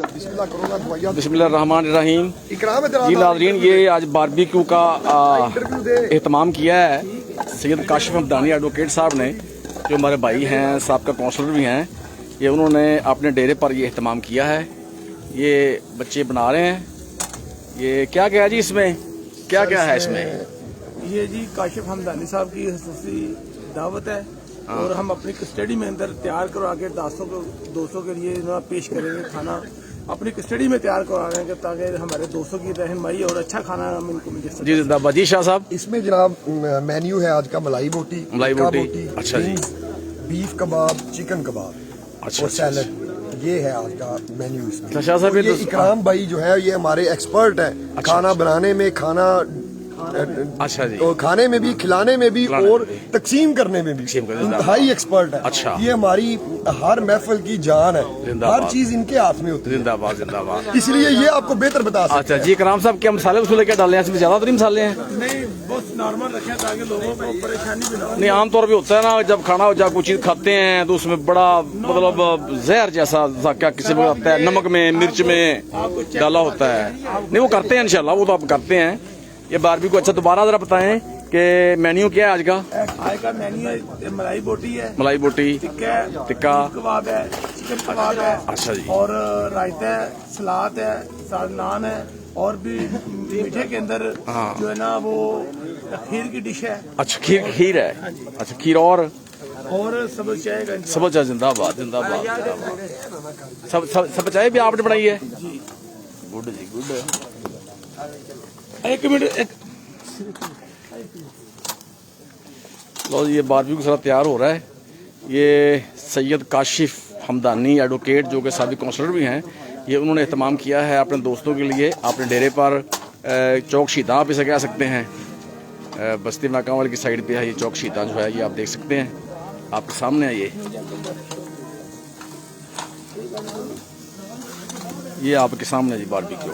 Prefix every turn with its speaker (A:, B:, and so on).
A: बिस्मिल्लाहिर्रहमानिर्रहीम। जी नाज़रीन, ये आज बारबेक्यू का एहतमाम किया है सैयद काशिफ हमदानी एडवोकेट साहब ने, जो हमारे भाई हैं, साहब का काउंसलर भी हैं। ये उन्होंने अपने डेरे पर ये एहतमाम किया है। ये बच्चे बना रहे हैं। ये क्या क्या है जी इसमें, क्या क्या है इसमें?
B: ये जी काशिफ हमदानी साहब की खसूसी दावत है और हम अपनी कस्टडी में अंदर तैयार करवा के दोस्तों के लिए पेश करेंगे। खाना अपनी कस्टडी में तैयार करवा रहे हैं ताकि हमारे दोस्तों की रहनुमाई और अच्छा खाना हम इनको मिल सके।
A: जी जिंदाबाद। जी शाह साहब,
C: इसमें जनाब मेन्यू है आज का मलाई बोटी,
A: अच्छा जी,
C: बीफ कबाब, चिकन कबाब,
A: अच्छा,
C: और सैलड। ये है आज का मेन्यू इसमें।
A: शाह साहब,
C: ये इकराम भाई जो है ये हमारे एक्सपर्ट है खाना बनाने में, खाना
A: अच्छा जी,
C: तो खाने में भी, खिलाने में भी और तकसीम करने में भी इंतहाई एक्सपर्ट है।
A: अच्छा,
C: ये हमारी हर महफिल की जान है, हर चीज इनके हाथ में होती है।
A: जिंदाबाद जिंदाबाद।
C: इसलिए ये आपको बेहतर बता सकते
A: अच्छा जी, इकराम साहब क्या मसाले वसूले क्या डाले हैं इसमें? ज्यादा तो नहीं मसाले हैं?
B: नहीं, बहुत नॉर्मल रखे ताकि लोगों को परेशानी भी ना हो।
A: नहीं, आमतौर पे होता है ना, जब खाना जब कोई चीज खाते हैं तो उसमें बड़ा मतलब जहर जैसा क्या किसी में आता है, नमक में, मिर्च में डाला होता है। नहीं, वो करते हैं इंशाल्लाह, वो तो आप करते हैं। ये बारबेक्यू को अच्छा दोबारा जरा बताएं कि मेन्यू क्या है आज का?
B: आज का मेन्यू है मलाई बोटी है,
A: मलाई बोटी, टिक्का
B: कबाब है, चिकन कबाब है,
A: अच्छा जी,
B: और रायता है, सलाद है, साथ नान है, और भी मीठे के अंदर जो है ना वो खीर की डिश है।
A: अच्छा, खीर है। अच्छा, खीर और
B: सब्ज़ चाय का
A: सब्ज़ चाय। जिंदाबाद जिंदाबाद। सब चाय भी आपने बनाई है? गुड जी, गुड।
B: एक मिनट,
A: लो, ये बारबेक्यू सारा तैयार हो रहा है। ये सैयद काशिफ हमदानी एडवोकेट, जो कि साबिक काउंसलर भी हैं, ये उन्होंने एहतमाम किया है अपने दोस्तों के लिए अपने डेरे पर। चौक शीता आप इसे कह सकते हैं, बस्ती नाका वाले की साइड पे है ये चौक शीता जो है, ये आप देख सकते हैं, आपके सामने है ये आपके सामने जी बारबेक्यू।